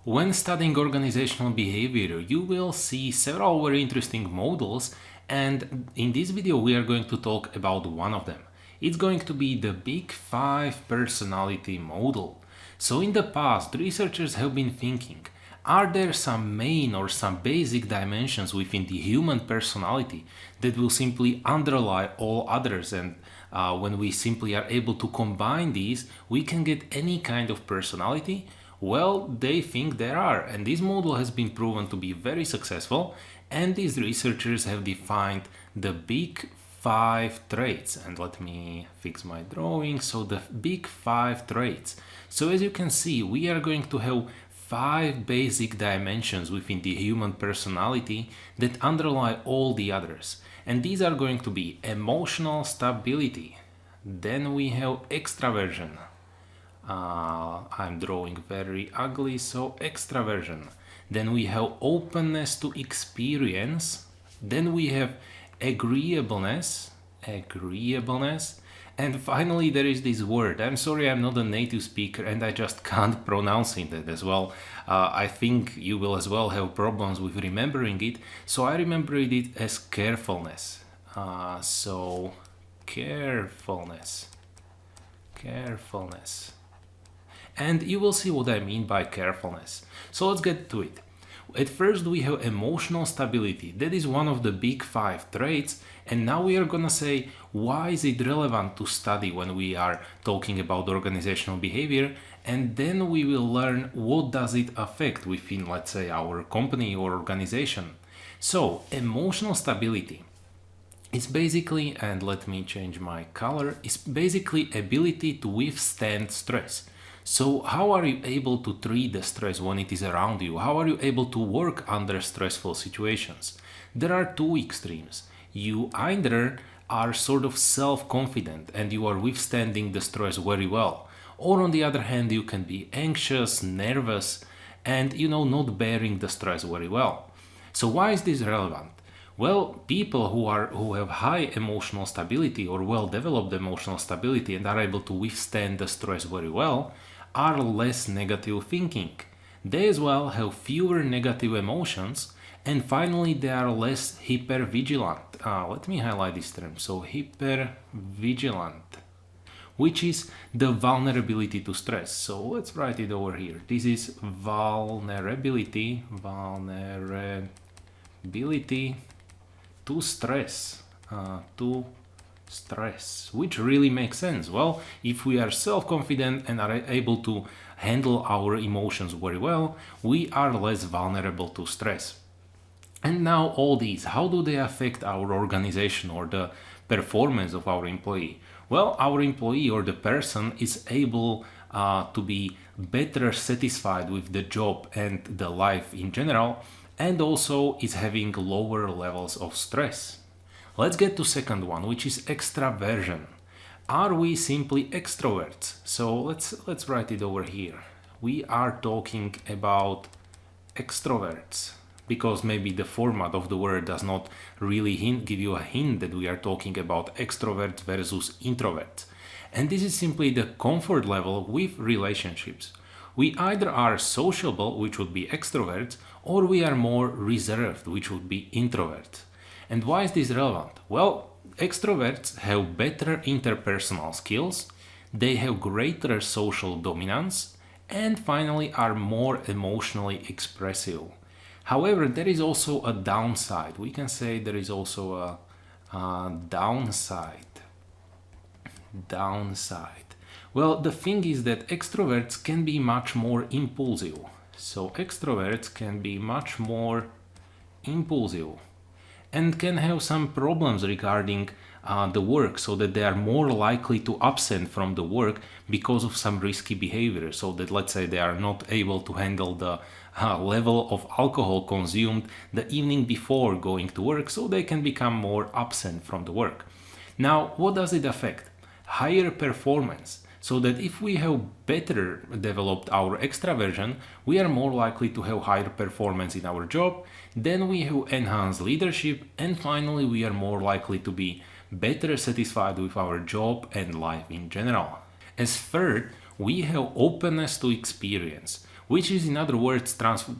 When studying organizational behavior, you will see several very interesting models, and in this video we are going to talk about one of them. It's going to be the Big Five personality model. So in the past, researchers have been thinking, are there some main or some basic dimensions within the human personality that will simply underlie all others, and when we simply are able to combine these, we can get any kind of personality? Well, they think there are, and this model has been proven to be very successful, and these researchers have defined the big five traits. And let me fix my drawing. So the big five traits. So as you can see, we are going to have five basic dimensions within the human personality that underlie all the others. And these are going to be emotional stability. Then we have extraversion. I'm drawing very ugly, so extraversion. Then we have openness to experience. Then we have agreeableness. And finally there is this word. I'm sorry, I'm not a native speaker and I just can't pronounce it as well. I think you will as well have problems with remembering it. So I remembered it as carefulness. So carefulness. And you will see what I mean by carefulness. So let's get to it. At first we have emotional stability. That is one of the big five traits. And now we are gonna say, why is it relevant to study when we are talking about organizational behavior? And then we will learn what does it affect within, let's say, our company or organization. So emotional stability is basically, and let me change my color, is basically ability to withstand stress. So how are you able to treat the stress when it is around you? How are you able to work under stressful situations? There are two extremes. You either are sort of self-confident and you are withstanding the stress very well, or on the other hand you can be anxious, nervous, and not bearing the stress very well. So why is this relevant? Well, people who have high emotional stability or well-developed emotional stability and are able to withstand the stress very well are less negative thinking. They as well have fewer negative emotions, and finally they are less hypervigilant. Let me highlight this term. So hypervigilant, which is the vulnerability to stress. So let's write it over here. This is vulnerability to stress, which really makes sense. Well, if we are self-confident and are able to handle our emotions very well, we are less vulnerable to stress. And now all these, how do they affect our organization or the performance of our employee? Well, our employee or the person is able to be better satisfied with the job and the life in general, and also is having lower levels of stress. Let's get to second one, which is extraversion. Are we simply extroverts? So let's write it over here. We are talking about extroverts, because maybe the format of the word does not really give you a hint that we are talking about extroverts versus introverts. And this is simply the comfort level with relationships. We either are sociable, which would be extroverts, or we are more reserved, which would be introverts. And why is this relevant? Well, extroverts have better interpersonal skills, they have greater social dominance, and finally are more emotionally expressive. However, there is also a downside. We can say there is also a downside. Well, the thing is that extroverts can be much more impulsive. So extroverts can be much more impulsive and can have some problems regarding the work, so that they are more likely to absent from the work because of some risky behavior. So that, let's say, they are not able to handle the level of alcohol consumed the evening before going to work, so they can become more absent from the work. Now, what does it affect? Higher performance. So that if we have better developed our extraversion, we are more likely to have higher performance in our job, then we have enhanced leadership, and finally we are more likely to be better satisfied with our job and life in general. As third, we have openness to experience, which is in other words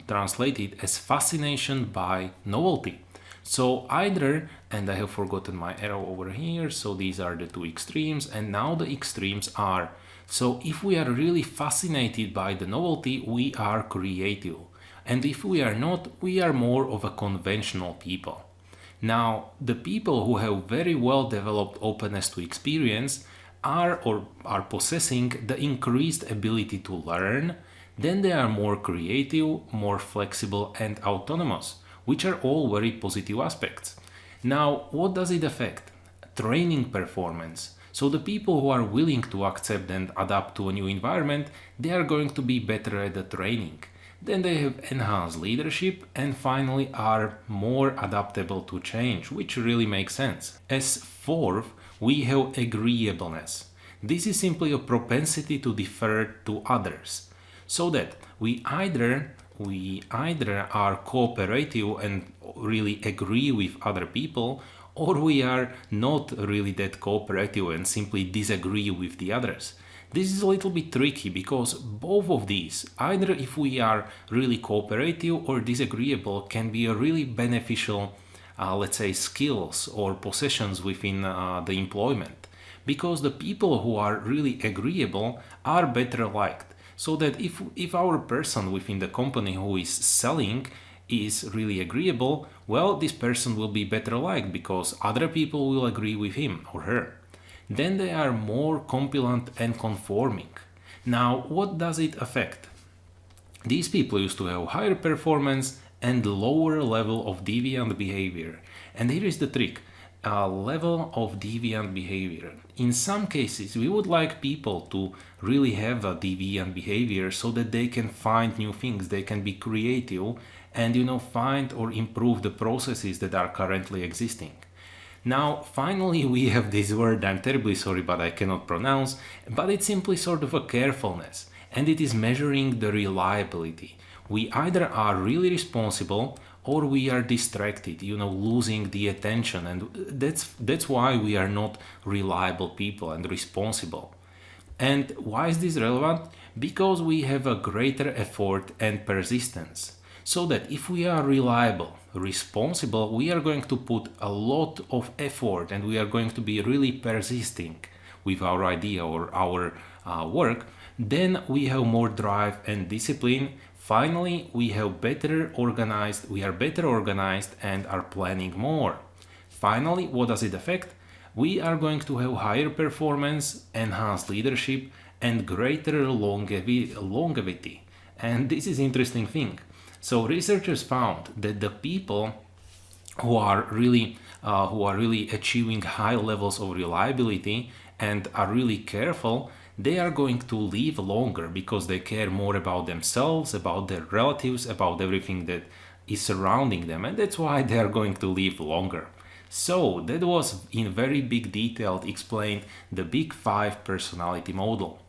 translated as fascination by novelty. So either, and I have forgotten my arrow over here, so these are the two extremes, and now the extremes are, so if we are really fascinated by the novelty, we are creative. And if we are not, we are more of a conventional people. Now, the people who have very well developed openness to experience are possessing the increased ability to learn, then they are more creative, more flexible and autonomous, which are all very positive aspects. Now, what does it affect? Training performance. So the people who are willing to accept and adapt to a new environment, they are going to be better at the training. Then they have enhanced leadership and finally are more adaptable to change, which really makes sense. As fourth, we have agreeableness. This is simply a propensity to defer to others, so that we either are cooperative and really agree with other people, or we are not really that cooperative and simply disagree with the others. This is a little bit tricky because both of these, either if we are really cooperative or disagreeable, can be a really beneficial, let's say, skills or possessions within the employment. Because the people who are really agreeable are better liked. So that if our person within the company who is selling is really agreeable, well, this person will be better liked because other people will agree with him or her. Then they are more compliant and conforming. Now, what does it affect? These people used to have higher performance and lower level of deviant behavior. And here is the trick. Level of deviant behavior. In some cases, we would like people to really have a deviant behavior so that they can find new things, they can be creative and find or improve the processes that are currently existing. Now, finally, we have this word, I'm terribly sorry, but I cannot pronounce, but it's simply sort of a carefulness, and it is measuring the reliability. We either are really responsible or we are distracted, losing the attention, and that's why we are not reliable people and responsible. And why is this relevant? Because we have a greater effort and persistence. So that if we are reliable, responsible, we are going to put a lot of effort and we are going to be really persisting with our idea or our work, then we have more drive and discipline. Finally, we are better organized and are planning more. Finally, what does it affect? We are going to have higher performance, enhanced leadership, and greater longevity. And this is interesting thing. So researchers found that the people who are really achieving high levels of reliability and are really careful, they are going to live longer because they care more about themselves, about their relatives, about everything that is surrounding them, and that's why they are going to live longer. So that was in very big detail explained the Big Five personality model.